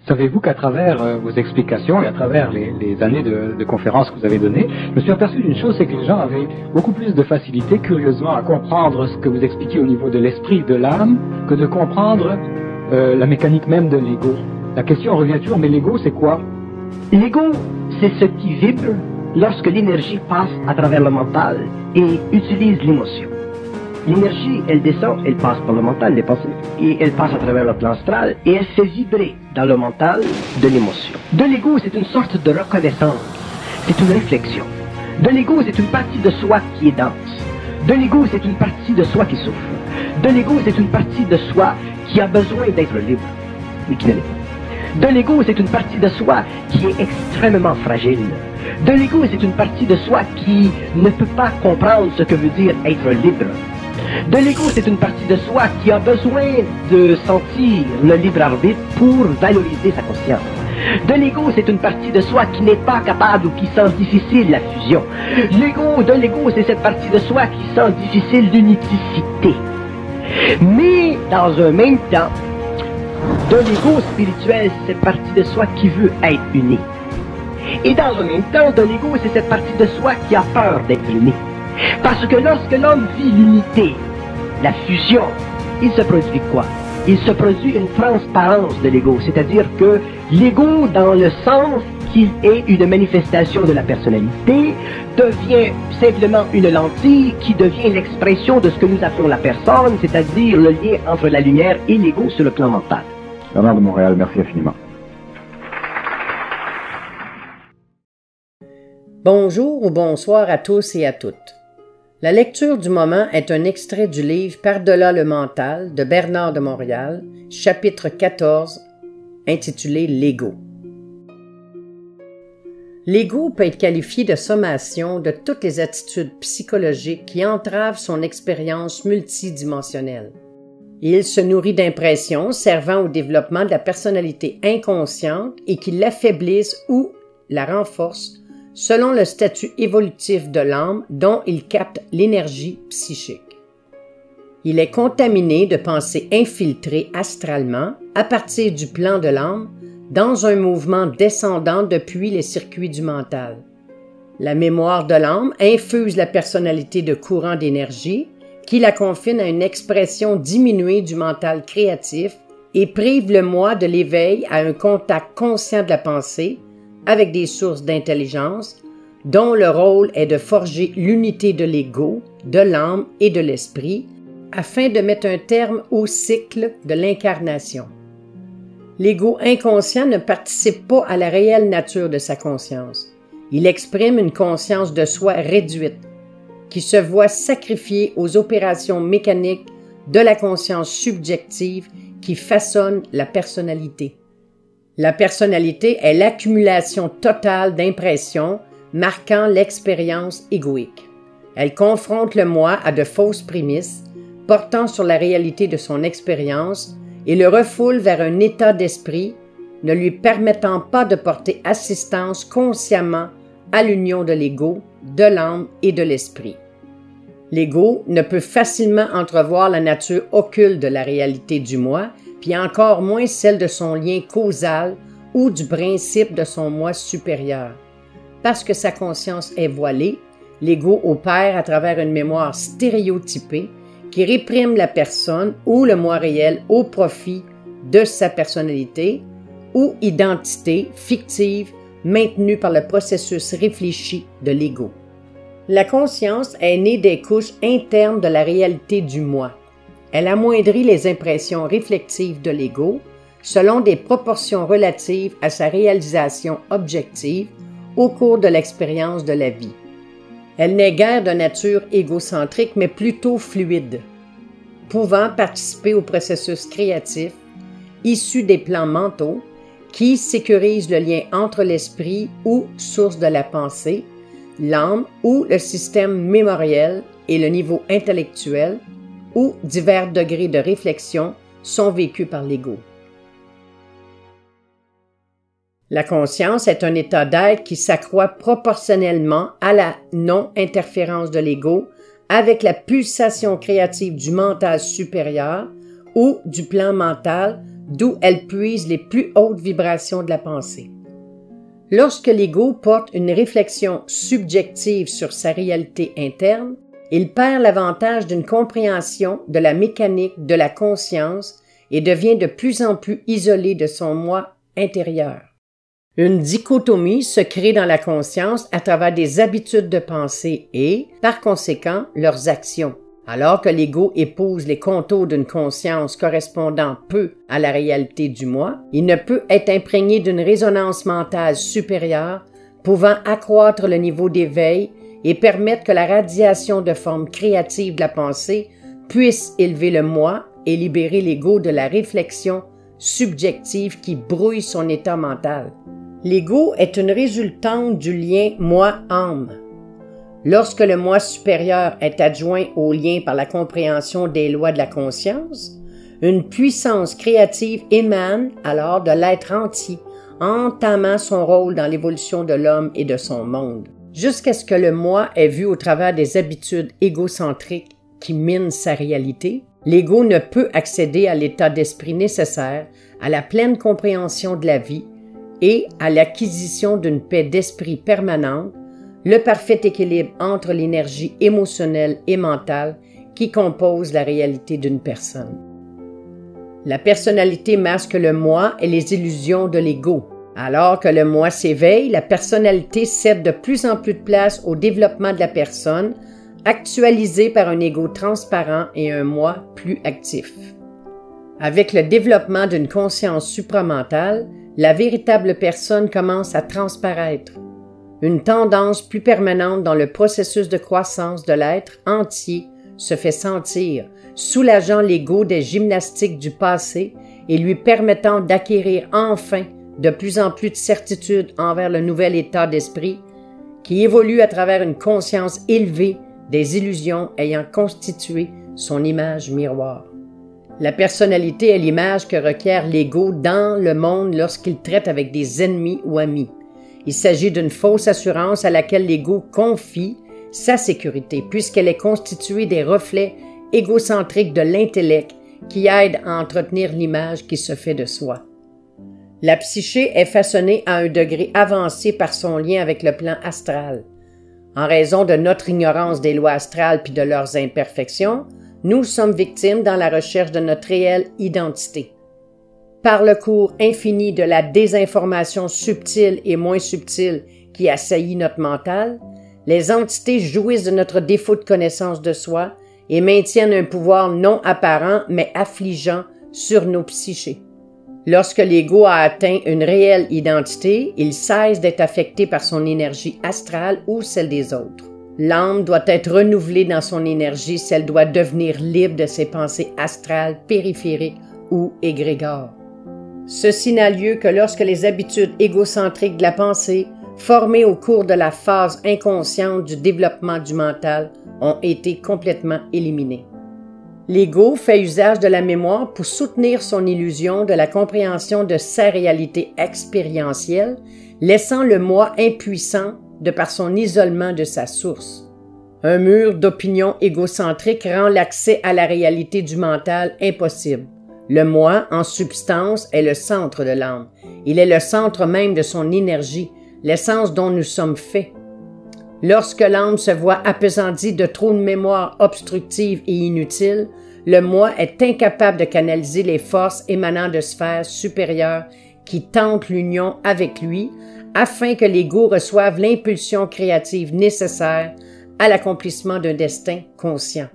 Savez-vous qu'à travers vos explications et à travers les années de conférences que vous avez données, je me suis aperçu d'une chose, c'est que les gens avaient beaucoup plus de facilité, curieusement, à comprendre ce que vous expliquiez au niveau de l'esprit, de l'âme, que de comprendre la mécanique même de l'ego. La question revient toujours, mais l'ego, c'est quoi? L'ego, c'est ce qui vibre lorsque l'énergie passe à travers le mental et utilise l'émotion. L'énergie, elle descend, elle passe par le mental, les pensées, et elle passe à travers le plan astral, et elle fait vibrer dans le mental de l'émotion. De l'ego, c'est une sorte de reconnaissance, c'est une réflexion. De l'ego, c'est une partie de soi qui est dense. De l'ego, c'est une partie de soi qui souffre. De l'ego, c'est une partie de soi qui a besoin d'être libre, mais qui ne l'est pas. De l'ego, c'est une partie de soi qui est extrêmement fragile. De l'ego, c'est une partie de soi qui ne peut pas comprendre ce que veut dire être libre. De l'ego, c'est une partie de soi qui a besoin de sentir le libre arbitre pour valoriser sa conscience. De l'ego, c'est une partie de soi qui n'est pas capable ou qui sent difficile la fusion. De l'ego, c'est cette partie de soi qui sent difficile l'unicité. Mais, dans un même temps, de l'ego spirituel, c'est cette partie de soi qui veut être unie. Et dans un même temps, de l'ego, c'est cette partie de soi qui a peur d'être unie. Parce que lorsque l'homme vit l'unité, la fusion, il se produit quoi? Il se produit une transparence de l'ego, c'est-à-dire que l'ego, dans le sens qu'il est une manifestation de la personnalité, devient simplement une lentille qui devient l'expression de ce que nous appelons la personne, c'est-à-dire le lien entre la lumière et l'ego sur le plan mental. Bernard de Montréal, merci infiniment. Bonjour ou bonsoir à tous et à toutes. La lecture du moment est un extrait du livre Par-delà le mental de Bernard de Montréal, chapitre 14, intitulé L'ego. L'ego peut être qualifié de sommation de toutes les attitudes psychologiques qui entravent son expérience multidimensionnelle. Il se nourrit d'impressions servant au développement de la personnalité inconsciente et qui l'affaiblissent ou la renforcent selon le statut évolutif de l'âme dont il capte l'énergie psychique. Il est contaminé de pensées infiltrées astralement à partir du plan de l'âme dans un mouvement descendant depuis les circuits du mental. La mémoire de l'âme infuse la personnalité de courants d'énergie qui la confine à une expression diminuée du mental créatif et prive le moi de l'éveil à un contact conscient de la pensée avec des sources d'intelligence dont le rôle est de forger l'unité de l'ego, de l'âme et de l'esprit afin de mettre un terme au cycle de l'incarnation. L'ego inconscient ne participe pas à la réelle nature de sa conscience. Il exprime une conscience de soi réduite, qui se voit sacrifiée aux opérations mécaniques de la conscience subjective qui façonne la personnalité. La personnalité est l'accumulation totale d'impressions marquant l'expérience égoïque. Elle confronte le moi à de fausses prémices, portant sur la réalité de son expérience et le refoule vers un état d'esprit ne lui permettant pas de porter assistance consciemment à l'union de l'ego, de l'âme et de l'esprit. L'ego ne peut facilement entrevoir la nature occulte de la réalité du moi, puis encore moins celle de son lien causal ou du principe de son moi supérieur. Parce que sa conscience est voilée, l'ego opère à travers une mémoire stéréotypée qui réprime la personne ou le moi réel au profit de sa personnalité ou identité fictive maintenue par le processus réfléchi de l'ego. La conscience est née des couches internes de la réalité du moi. Elle amoindrit les impressions réflectives de l'ego selon des proportions relatives à sa réalisation objective au cours de l'expérience de la vie. Elle n'est guère de nature égocentrique, mais plutôt fluide, pouvant participer au processus créatif issu des plans mentaux qui sécurisent le lien entre l'esprit ou source de la pensée, l'âme ou le système mémoriel et le niveau intellectuel où divers degrés de réflexion sont vécus par l'ego. La conscience est un état d'être qui s'accroît proportionnellement à la non-interférence de l'ego avec la pulsation créative du mental supérieur ou du plan mental d'où elle puise les plus hautes vibrations de la pensée. Lorsque l'ego porte une réflexion subjective sur sa réalité interne, il perd l'avantage d'une compréhension de la mécanique de la conscience et devient de plus en plus isolé de son moi intérieur. Une dichotomie se crée dans la conscience à travers des habitudes de pensée et, par conséquent, leurs actions. Alors que l'ego épouse les contours d'une conscience correspondant peu à la réalité du moi, il ne peut être imprégné d'une résonance mentale supérieure pouvant accroître le niveau d'éveil et permettre que la radiation de formes créatives de la pensée puisse élever le moi et libérer l'ego de la réflexion subjective qui brouille son état mental. L'ego est une résultante du lien moi-âme. Lorsque le moi supérieur est adjoint au lien par la compréhension des lois de la conscience, une puissance créative émane alors de l'être entier, entamant son rôle dans l'évolution de l'homme et de son monde. Jusqu'à ce que le moi ait vu au travers des habitudes égocentriques qui minent sa réalité, l'ego ne peut accéder à l'état d'esprit nécessaire à la pleine compréhension de la vie et à l'acquisition d'une paix d'esprit permanente, le parfait équilibre entre l'énergie émotionnelle et mentale qui compose la réalité d'une personne. La personnalité masque le moi et les illusions de l'ego. Alors que le moi s'éveille, la personnalité cède de plus en plus de place au développement de la personne, actualisée par un ego transparent et un moi plus actif. Avec le développement d'une conscience supramentale, la véritable personne commence à transparaître. Une tendance plus permanente dans le processus de croissance de l'être entier se fait sentir, soulageant l'ego des gymnastiques du passé et lui permettant d'acquérir enfin de plus en plus de certitude envers le nouvel état d'esprit qui évolue à travers une conscience élevée des illusions ayant constitué son image miroir. La personnalité est l'image que requiert l'ego dans le monde lorsqu'il traite avec des ennemis ou amis. Il s'agit d'une fausse assurance à laquelle l'ego confie sa sécurité, puisqu'elle est constituée des reflets égocentriques de l'intellect qui aident à entretenir l'image qui se fait de soi. La psyché est façonnée à un degré avancé par son lien avec le plan astral. En raison de notre ignorance des lois astrales puis de leurs imperfections, nous sommes victimes dans la recherche de notre réelle identité. Par le cours infini de la désinformation subtile et moins subtile qui assaillit notre mental, les entités jouissent de notre défaut de connaissance de soi et maintiennent un pouvoir non apparent mais affligeant sur nos psychés. Lorsque l'ego a atteint une réelle identité, il cesse d'être affecté par son énergie astrale ou celle des autres. L'âme doit être renouvelée dans son énergie si elle doit devenir libre de ses pensées astrales, périphériques ou égrégores. Ceci n'a lieu que lorsque les habitudes égocentriques de la pensée, formées au cours de la phase inconsciente du développement du mental, ont été complètement éliminées. L'ego fait usage de la mémoire pour soutenir son illusion de la compréhension de sa réalité expérientielle, laissant le moi impuissant de par son isolement de sa source. Un mur d'opinion égocentrique rend l'accès à la réalité du mental impossible. Le moi, en substance, est le centre de l'âme. Il est le centre même de son énergie, l'essence dont nous sommes faits. Lorsque l'âme se voit appesantie de trop de mémoire obstructive et inutile, le moi est incapable de canaliser les forces émanant de sphères supérieures qui tentent l'union avec lui afin que l'ego reçoive l'impulsion créative nécessaire à l'accomplissement d'un destin conscient.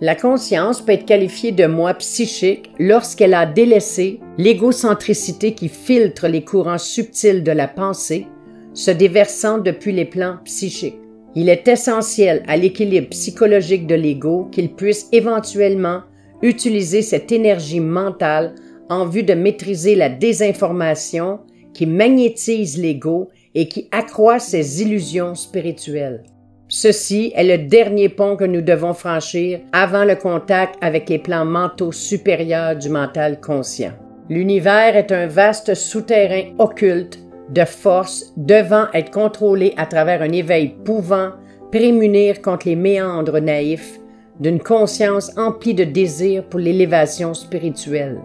La conscience peut être qualifiée de moi psychique lorsqu'elle a délaissé l'égocentricité qui filtre les courants subtils de la pensée, se déversant depuis les plans psychiques. Il est essentiel à l'équilibre psychologique de l'ego qu'il puisse éventuellement utiliser cette énergie mentale en vue de maîtriser la désinformation qui magnétise l'ego et qui accroît ses illusions spirituelles. Ceci est le dernier pont que nous devons franchir avant le contact avec les plans mentaux supérieurs du mental conscient. L'univers est un vaste souterrain occulte de force devant être contrôlé à travers un éveil pouvant prémunir contre les méandres naïfs d'une conscience emplie de désir pour l'élévation spirituelle.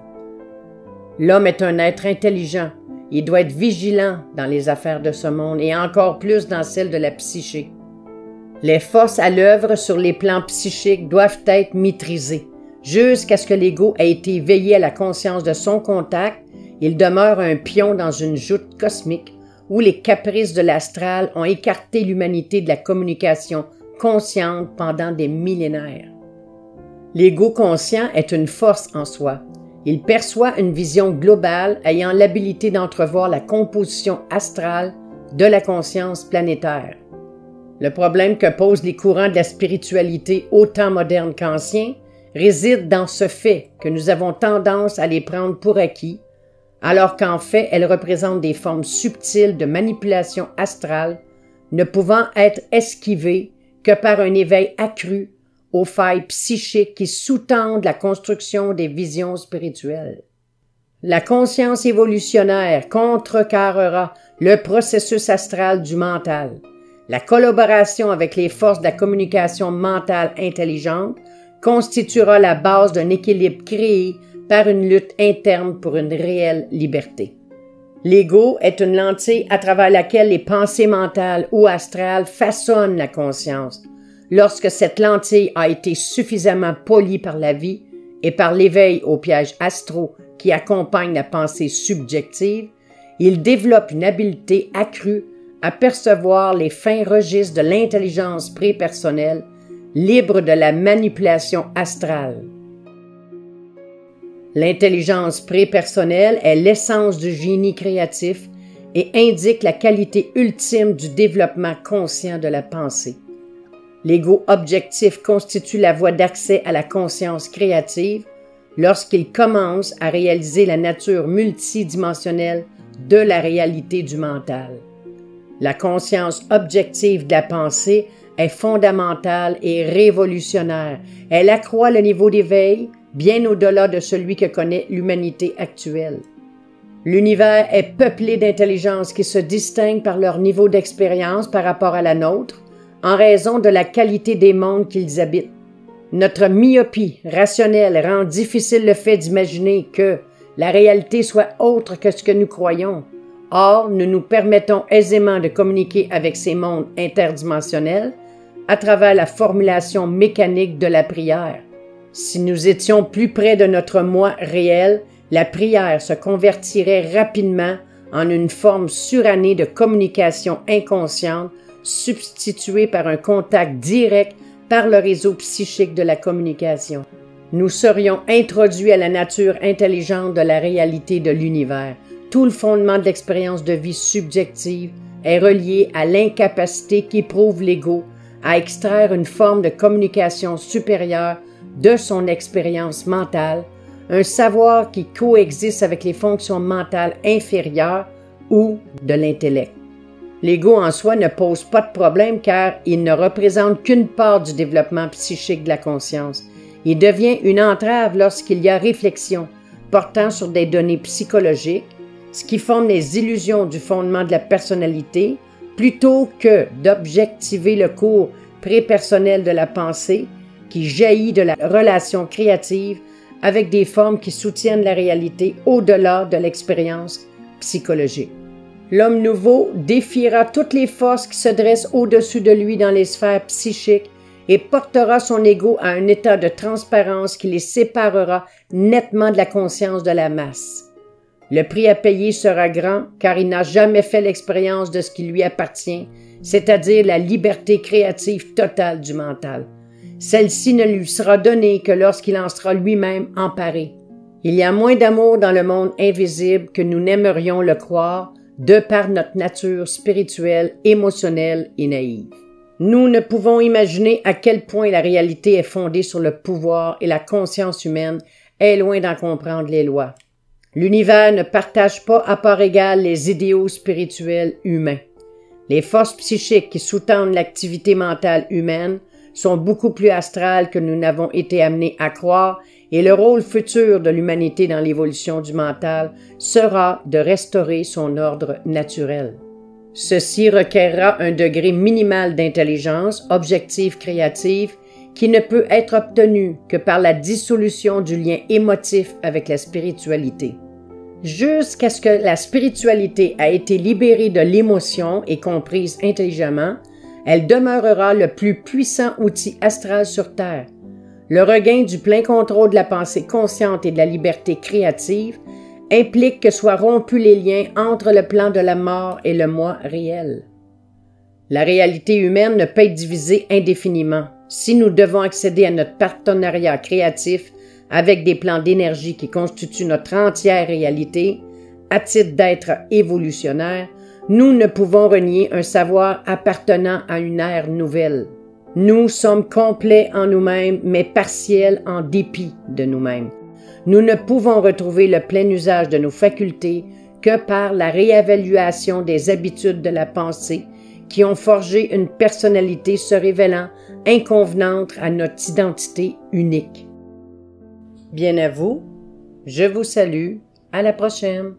L'homme est un être intelligent. Il doit être vigilant dans les affaires de ce monde et encore plus dans celles de la psyché. Les forces à l'œuvre sur les plans psychiques doivent être maîtrisées. Jusqu'à ce que l'ego ait été éveillé à la conscience de son contact, il demeure un pion dans une joute cosmique où les caprices de l'astral ont écarté l'humanité de la communication consciente pendant des millénaires. L'ego conscient est une force en soi. Il perçoit une vision globale ayant l'habilité d'entrevoir la composition astrale de la conscience planétaire. Le problème que posent les courants de la spiritualité autant modernes qu'anciens réside dans ce fait que nous avons tendance à les prendre pour acquis, alors qu'en fait elles représentent des formes subtiles de manipulation astrale, ne pouvant être esquivées que par un éveil accru aux failles psychiques qui sous-tendent la construction des visions spirituelles. La conscience évolutionnaire contrecarrera le processus astral du mental. La collaboration avec les forces de la communication mentale intelligente constituera la base d'un équilibre créé par une lutte interne pour une réelle liberté. L'ego est une lentille à travers laquelle les pensées mentales ou astrales façonnent la conscience. Lorsque cette lentille a été suffisamment polie par la vie et par l'éveil aux pièges astraux qui accompagnent la pensée subjective, il développe une habileté accrue à percevoir les fins registres de l'intelligence prépersonnelle, libre de la manipulation astrale. L'intelligence prépersonnelle est l'essence du génie créatif et indique la qualité ultime du développement conscient de la pensée. L'ego objectif constitue la voie d'accès à la conscience créative lorsqu'il commence à réaliser la nature multidimensionnelle de la réalité du mental. La conscience objective de la pensée est fondamentale et révolutionnaire. Elle accroît le niveau d'éveil bien au-delà de celui que connaît l'humanité actuelle. L'univers est peuplé d'intelligences qui se distinguent par leur niveau d'expérience par rapport à la nôtre, en raison de la qualité des mondes qu'ils habitent. Notre myopie rationnelle rend difficile le fait d'imaginer que la réalité soit autre que ce que nous croyons. Or, nous nous permettons aisément de communiquer avec ces mondes interdimensionnels à travers la formulation mécanique de la prière. Si nous étions plus près de notre moi réel, la prière se convertirait rapidement en une forme surannée de communication inconsciente substituée par un contact direct par le réseau psychique de la communication. Nous serions introduits à la nature intelligente de la réalité de l'univers. Tout le fondement de l'expérience de vie subjective est relié à l'incapacité qu'éprouve l'ego à extraire une forme de communication supérieure de son expérience mentale, un savoir qui coexiste avec les fonctions mentales inférieures ou de l'intellect. L'ego en soi ne pose pas de problème car il ne représente qu'une part du développement psychique de la conscience. Il devient une entrave lorsqu'il y a réflexion portant sur des données psychologiques, ce qui forme les illusions du fondement de la personnalité, plutôt que d'objectiver le cours prépersonnel de la pensée qui jaillit de la relation créative avec des formes qui soutiennent la réalité au-delà de l'expérience psychologique. L'homme nouveau défiera toutes les forces qui se dressent au-dessus de lui dans les sphères psychiques et portera son ego à un état de transparence qui les séparera nettement de la conscience de la masse. Le prix à payer sera grand car il n'a jamais fait l'expérience de ce qui lui appartient, c'est-à-dire la liberté créative totale du mental. Celle-ci ne lui sera donnée que lorsqu'il en sera lui-même emparé. Il y a moins d'amour dans le monde invisible que nous n'aimerions le croire, de par notre nature spirituelle, émotionnelle et naïve. Nous ne pouvons imaginer à quel point la réalité est fondée sur le pouvoir et la conscience humaine est loin d'en comprendre les lois. L'univers ne partage pas à part égale les idéaux spirituels humains. Les forces psychiques qui sous-tendent l'activité mentale humaine sont beaucoup plus astrales que nous n'avons été amenés à croire et le rôle futur de l'humanité dans l'évolution du mental sera de restaurer son ordre naturel. Ceci requerra un degré minimal d'intelligence objective créative qui ne peut être obtenu que par la dissolution du lien émotif avec la spiritualité. jusqu'à ce que la spiritualité a été libérée de l'émotion et comprise intelligemment, elle demeurera le plus puissant outil astral sur Terre. Le regain du plein contrôle de la pensée consciente et de la liberté créative implique que soient rompus les liens entre le plan de la mort et le moi réel. La réalité humaine ne peut être divisée indéfiniment. Si nous devons accéder à notre partenariat créatif avec des plans d'énergie qui constituent notre entière réalité, à titre d'être évolutionnaire, nous ne pouvons renier un savoir appartenant à une ère nouvelle. Nous sommes complets en nous-mêmes, mais partiels en dépit de nous-mêmes. Nous ne pouvons retrouver le plein usage de nos facultés que par la réévaluation des habitudes de la pensée qui ont forgé une personnalité se révélant inconvenante à notre identité unique. Bien à vous, je vous salue, à la prochaine.